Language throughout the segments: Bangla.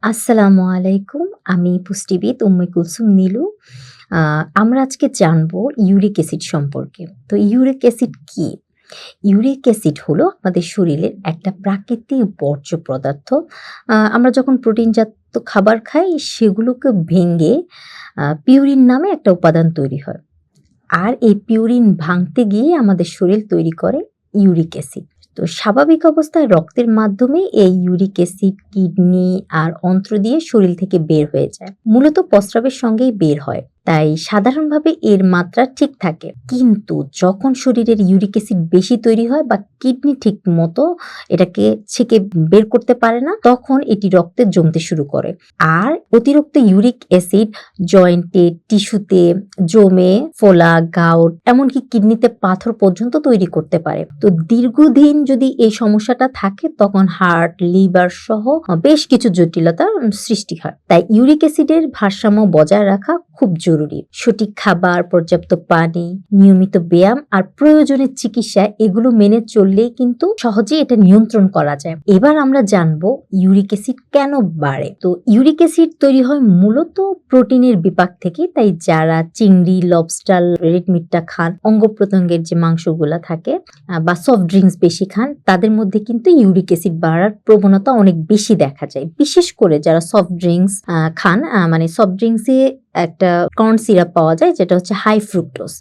আসসালামু আলাইকুম। আমি পুষ্টিবিদ উম্মে কুলসুম নীলু। আ আমরা আজকে জানবো ইউরিক অ্যাসিড সম্পর্কে। তো ইউরিক অ্যাসিড কি? ইউরিক অ্যাসিড হলো আমাদের শরীরের একটা প্রাকৃতিক বর্জ্য পদার্থ। আমরা যখন প্রোটিনজাত খাবার খাই সেগুলোকে ভেঙে পিউরিন নামে একটা উপাদান তৈরি হয়। আর এই পিউরিন ভাঙতে গিয়ে আমাদের শরীর তৈরি করে ইউরিক অ্যাসিড। তো স্বাভাবিক অবস্থায় রক্তের মাধ্যমে এই ইউরিক অ্যাসিড কিডনি আর অন্ত্র দিয়ে শরীর থেকে বের হয়ে যায়। মূলত প্রস্রাবের সঙ্গেই বের হয়। তাই সাধারণভাবে এর মাত্রা ঠিক থাকে। কিন্তু যখন শরীরের ইউরিক অ্যাসিড বেশি তৈরি হয় বা কিডনি ঠিক মতো এটাকে ছেঁকে বের করতে পারে না, তখন এটি রক্তে জমতে শুরু করে। আর অতিরিক্ত ইউরিক অ্যাসিড জয়েন্টে, টিস্যুতে জমে ফোলা, গাউট এমনকি কিডনিতে পাথর পর্যন্ত তৈরি করতে পারে। তো দীর্ঘদিন যদি এই সমস্যাটা থাকে তখন হার্ট, লিভার সহ বেশ কিছু জটিলতার সৃষ্টি হয়। তাই ইউরিক অ্যাসিডের ভারসাম্য বজায় রাখা খুব জরুরি। সঠিক খাবার, পর্যাপ্ত পানি, নিয়মিত ব্যায়াম আর প্রয়োজনের চিকিৎসা এগুলো মেনে চললেই কিন্তু সহজেই এটা নিয়ন্ত্রণ করা যায়। এবার আমরা জানবো ইউরিক অ্যাসিড কেন বাড়ে। তো ইউরিক অ্যাসিড তৈরি হয় মূলত প্রোটিনের বিপাক থেকে। তাই যারা চিংড়ি, লবস্টার, রেড মিটটা খান, অঙ্গ প্রত্যঙ্গের যে মাংসগুলা থাকে বা সফট ড্রিঙ্কস বেশি খান, তাদের মধ্যে কিন্তু ইউরিক অ্যাসিড বাড়ার প্রবণতা অনেক বেশি দেখা যায়। বিশেষ করে যারা সফট ড্রিঙ্কস খান, মানে সফট ড্রিঙ্কসে একটা কর্ন সিরাপ পাওয়া যায় যেটা হচ্ছে হাই ফ্রুক্টোজ।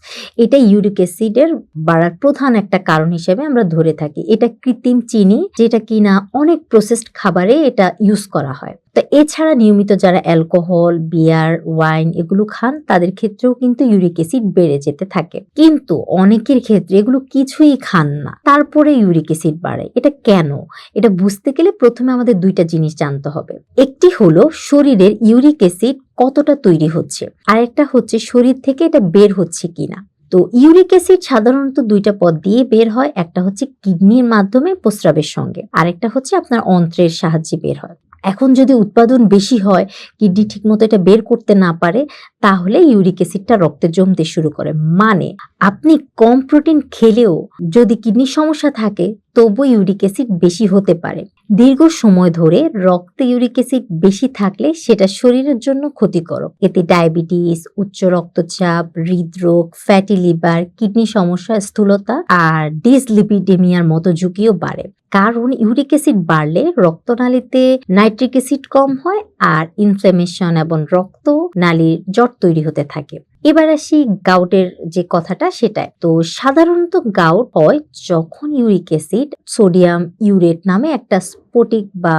এটা ইউরিক অ্যাসিডের বাড়ার প্রধান একটা কারণ হিসেবে আমরা ধরে থাকি। এটা কৃত্রিম চিনি যেটা কিনা অনেক প্রসেসড খাবারে এটা ইউজ করা হয়। তো এছাড়া নিয়মিত যারা অ্যালকোহল, বিয়ার, ওয়াইন এগুলো খান তাদের ক্ষেত্রেও কিন্তু ইউরিক অ্যাসিড বেড়ে যেতে থাকে। কিন্তু অনেকের ক্ষেত্রে এগুলো কিছুই খান না, তারপরে ইউরিক অ্যাসিড বাড়ে। এটা কেন? এটা বুঝতে গেলে প্রথমে আমাদের দুইটা জিনিস জানতে হবে। একটি হলো শরীরের ইউরিক অ্যাসিড কতটা তৈরি হচ্ছে, আরেকটা হচ্ছে শরীর থেকে এটা বের হচ্ছে কিনা। তো ইউরিক অ্যাসিড সাধারণত দুইটা পথ দিয়ে বের হয়। একটা হচ্ছে কিডনির মাধ্যমে প্রস্রাবের সঙ্গে, আরেকটা হচ্ছে আপনার অন্ত্রের সাহায্যে বের হয়। এখন যদি উৎপাদন বেশি হয়, কিডনি ঠিকমতো এটা বের করতে না পারে, তাহলে ইউরিক অ্যাসিডটা রক্তে জমতে শুরু করে। মানে আপনি কম প্রোটিন খেলেও যদি কিডনির সমস্যা থাকে তবু ইউরিক অ্যাসিড বেশি হতে পারে। দীর্ঘ সময় ধরে রক্তে ইউরিক অ্যাসিড বেশি থাকলে সেটা শরীরের জন্য ক্ষতিকর। এতে ডায়াবেটিস, উচ্চ রক্তচাপ, হৃদরোগ, ফ্যাটি লিভার, কিডনি সমস্যা, স্থূলতা আর ডিসলিপিডেমিয়ার মতো ঝুঁকিও বাড়ে। কারণ ইউরিক অ্যাসিড বাড়লে রক্তনালীতে নাইট্রিক অ্যাসিড কম হয় আর ইনফ্ল্যামেশন এবং রক্তনালীর জট তৈরি হতে থাকে। এবার আসি গাউটের যে কথাটা সেটাই। তো সাধারণত গাউট হয় যখন ইউরিক অ্যাসিড সোডিয়াম ইউরেট নামে একটা স্ফটিক বা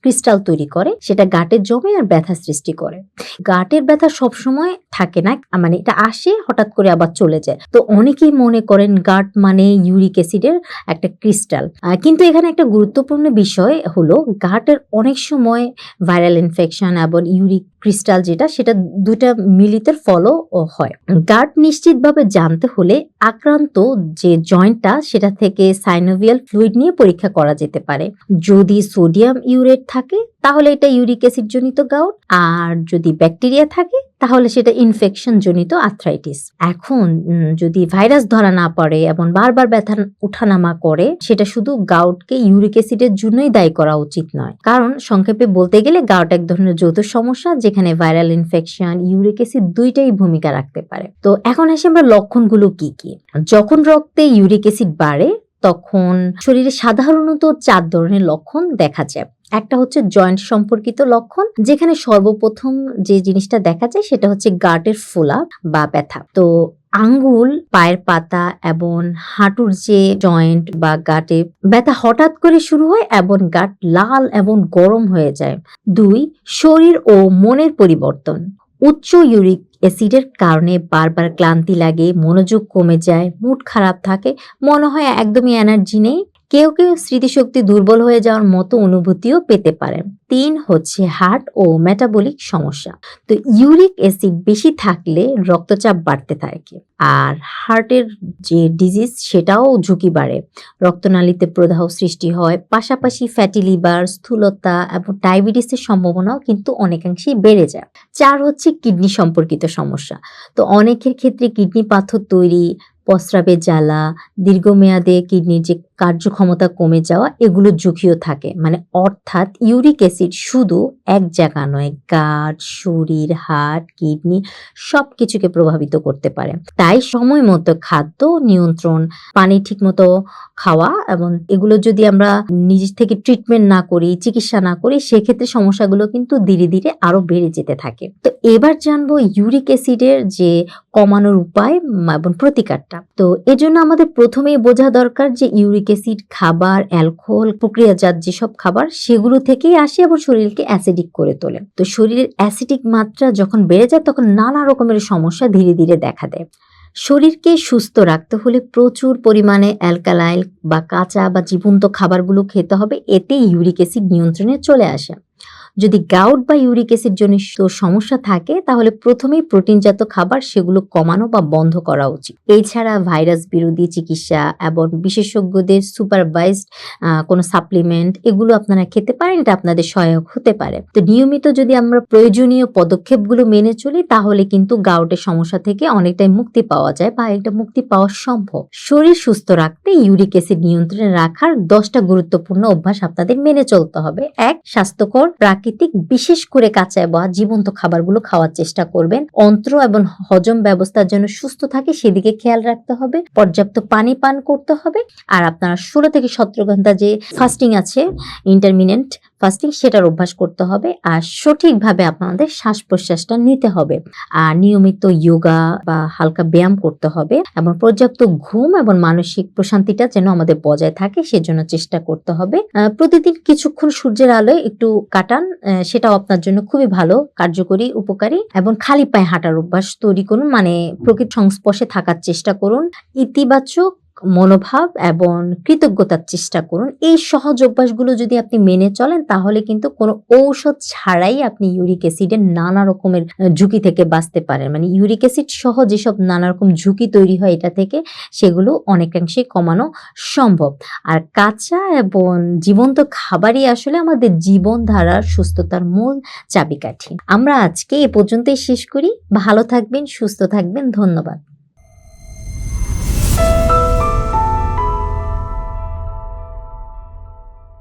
ক্রিস্টাল তৈরি করে, সেটা গাটে জমে আর ব্যথা সৃষ্টি করে। গাটের ব্যথা সবসময় থাকে না, মানে এটা আসে হঠাৎ করে আবার চলে যায়। তো অনেকেই মনে করেন গাট মানে ইউরিক অ্যাসিডের একটা ক্রিস্টাল। কিন্তু এখানে একটা গুরুত্বপূর্ণ বিষয় হলো গাটের অনেক সময় ভাইরাল ইনফেকশন এবং ইউরিক ক্রিস্টাল যেটা সেটা দুইটা মিলিত ফলও হয়। গাট নিশ্চিতভাবে জানতে হলে আক্রান্ত যে জয়েন্টটা সেটা থেকে সাইনোভিয়াল ফ্লুইড নিয়ে পরীক্ষা করা যেতে পারে। যদি সোডিয়াম ইউরেট থাকে তাহলে এটা ইউরিক অ্যাসিড জনিত গাউট, আর যদি ব্যাকটেরিয়া থাকে তাহলে সেটা ইনফেকশন জনিত আর্থ্রাইটিস। এখন যদি ভাইরাস ধরা না পড়ে এবং বারবার ব্যথা উঠানামা করে, সেটা শুধু গাউটকে ইউরিক অ্যাসিডের জন্যই দায়ী করা উচিত নয়। কারণ সংক্ষেপে বলতে গেলে গাউট এক ধরনের যৌথ সমস্যা যেখানে ভাইরাল ইনফেকশন, ইউরিক অ্যাসিড দুইটাই ভূমিকা রাখতে পারে। তো এখন আসি আমরা লক্ষণগুলো কি কি। যখন রক্তে ইউরিক অ্যাসিড বাড়ে তখন শরীরে সাধারণত 4 ধরনের লক্ষণ দেখা যায়। একটা হচ্ছে জয়েন্ট সম্পর্কিত লক্ষণ, যেখানে সর্বপ্রথম যে জিনিসটা দেখা যায় সেটা হচ্ছে গাটের ফোলা বা ব্যথা। তো আঙ্গুল, পায়ের পাতা এবং হাঁটুর যে জয়েন্ট বা গাটে ব্যথা হঠাৎ করে শুরু হয় এবং গাট লাল এবং গরম হয়ে যায়। 2, শরীর ও মনের পরিবর্তন। উচ্চ ইউরিক অ্যাসিডের কারণে বারবার ক্লান্তি লাগে, মনোযোগ কমে যায়, মুড খারাপ থাকে, মনে হয় একদমই এনার্জি নেই। কেউ কেউ স্মৃতিশক্তি দুর্বল হয়ে যাওয়ার মতো অনুভূতিও পেতে পারেন। 3 হচ্ছে হার্ট ও মেটাবলিক সমস্যা। তো ইউরিক অ্যাসিড বেশি থাকলে রক্তচাপ বাড়তে থাকে আর হার্টের যে ডিজিজ সেটাও ঝুঁকি বাড়ে। রক্তনালীতে প্রদাহ সৃষ্টি হয়, পাশাপাশি ফ্যাটি লিভার, স্থূলতা এবং ডায়াবেটিসের সম্ভাবনাও কিন্তু অনেকাংশেই বেড়ে যায়। 4 হচ্ছে কিডনি সম্পর্কিত সমস্যা। তো অনেকের ক্ষেত্রে কিডনি পাথর তৈরি, প্রস্রাবে জ্বালা, দীর্ঘমেয়াদে কিডনির যে কার্যক্ষমতা কমে যাওয়া এগুলোর ঝুঁকিও থাকে। মানে অর্থাৎ ইউরিক অ্যাসিড শুধু এক জায়গা নয়, গাট, শরীর, হার্ট, কিডনি সবকিছুকে প্রভাবিত করতে পারে। তাই সময় মতো খাদ্য নিয়ন্ত্রণ, পানি ঠিকমতো খাওয়া এবং এগুলো যদি আমরা নিজে থেকে ট্রিটমেন্ট না করি, চিকিৎসা না করি, সেক্ষেত্রে সমস্যাগুলো কিন্তু ধীরে ধীরে আরো বেড়ে যেতে থাকে। তো এবার জানবো ইউরিক অ্যাসিডের যে কমানোর উপায় এবং প্রতিকারটা। তো এজন্য আমাদের প্রথমেই বোঝা দরকার যে ইউরিক অ্যাসিড খাবার, অ্যালকোহল, প্রক্রিয়াজাত যেসব খাবার সেগুলো থেকেই আসে এবং শরীরকে অ্যাসিডিক করে তোলে। তো শরীরের অ্যাসিডিক মাত্রা যখন বেড়ে যায় তখন নানা রকমের সমস্যা ধীরে ধীরে দেখা দেয়। শরীরকে সুস্থ রাখতে হলে প্রচুর পরিমাণে অ্যালকালাইল বা কাঁচা বা জীবন্ত খাবারগুলো খেতে হবে, এতে ইউরিক অ্যাসিড নিয়ন্ত্রণে চলে আসে। যদি গাউট বা ইউরিক অ্যাসিড জনিত সমস্যা থাকে তাহলে প্রথমেই প্রোটিনজাত খাবার সেগুলো কমানো বা বন্ধ করা উচিত। এছাড়া ভাইরাস বিরোধী চিকিৎসা এবং বিশেষজ্ঞদের সুপারভাইজড কোনো সাপ্লিমেন্ট এগুলো আপনারা খেতে পারেন, এটা আপনাদের সহায়ক হতে পারে। তো নিয়মিত যদি আমরা প্রয়োজনীয় পদক্ষেপগুলো মেনে চলি তাহলে কিন্তু গাউটের সমস্যা থেকে অনেকটাই মুক্তি পাওয়া যায় বা একটা মুক্তি পাওয়া সম্ভব। শরীর সুস্থ রাখতে ইউরিক অ্যাসিড নিয়ন্ত্রণে রাখার 10টা গুরুত্বপূর্ণ অভ্যাস আপনাদের মেনে চলতে হবে। 1. স্বাস্থ্যকর প্রাকৃতিক বিশেষ করে কাঁচা বা জীবন্ত খাবারগুলো খাওয়ার চেষ্টা করবেন। অন্ত্র এবং হজম ব্যবস্থার জন্য সুস্থ থাকে সেদিকে খেয়াল রাখতে হবে। পর্যাপ্ত পানি পান করতে হবে। আর আপনারা 16 থেকে 17 ঘন্টা যে ফাস্টিং আছে, ইন্টারমিনেন্ট ফাস্টিং, সেটার অভ্যাস করতে হবে। আর সঠিকভাবে আপনাদের শ্বাস প্রশ্বাসটা নিতে হবে। আর নিয়মিত যোগা বা হালকা ব্যায়াম করতে হবে এবং পর্যাপ্ত ঘুম এবং মানসিক প্রশান্তিটা যেন আমাদের বজায় থাকে সেজন্য চেষ্টা করতে হবে। প্রতিদিন কিছুক্ষণ সূর্যের আলোয় একটু কাটান, সেটাও আপনার জন্য খুবই ভালো, কার্যকরী, উপকারী। এবং খালি পায়ে হাঁটার অভ্যাস তৈরি করুন, মানে প্রকৃতির সংস্পর্শে থাকার চেষ্টা করুন। ইতিবাচক মনোভাব এবং কৃতজ্ঞতার চেষ্টা করুন। এই সহজ অভ্যাসগুলো যদি আপনি মেনে চলেন তাহলে কিন্তু কোনো ঔষধ ছাড়াই আপনি ইউরিক অ্যাসিডের নানা রকমের ঝুঁকি থেকে বাঁচতে পারেন। মানে ইউরিক অ্যাসিড সহ যেসব নানা রকম ঝুঁকি তৈরি হয় এটা থেকে, সেগুলো অনেকাংশে কমানো সম্ভব। আর কাঁচা এবং জীবন্ত খাবারই আসলে আমাদের জীবনধারার সুস্থতার মূল চাবিকাঠি। আমরা আজকে এ পর্যন্তই শেষ করি। ভালো থাকবেন, সুস্থ থাকবেন। ধন্যবাদ।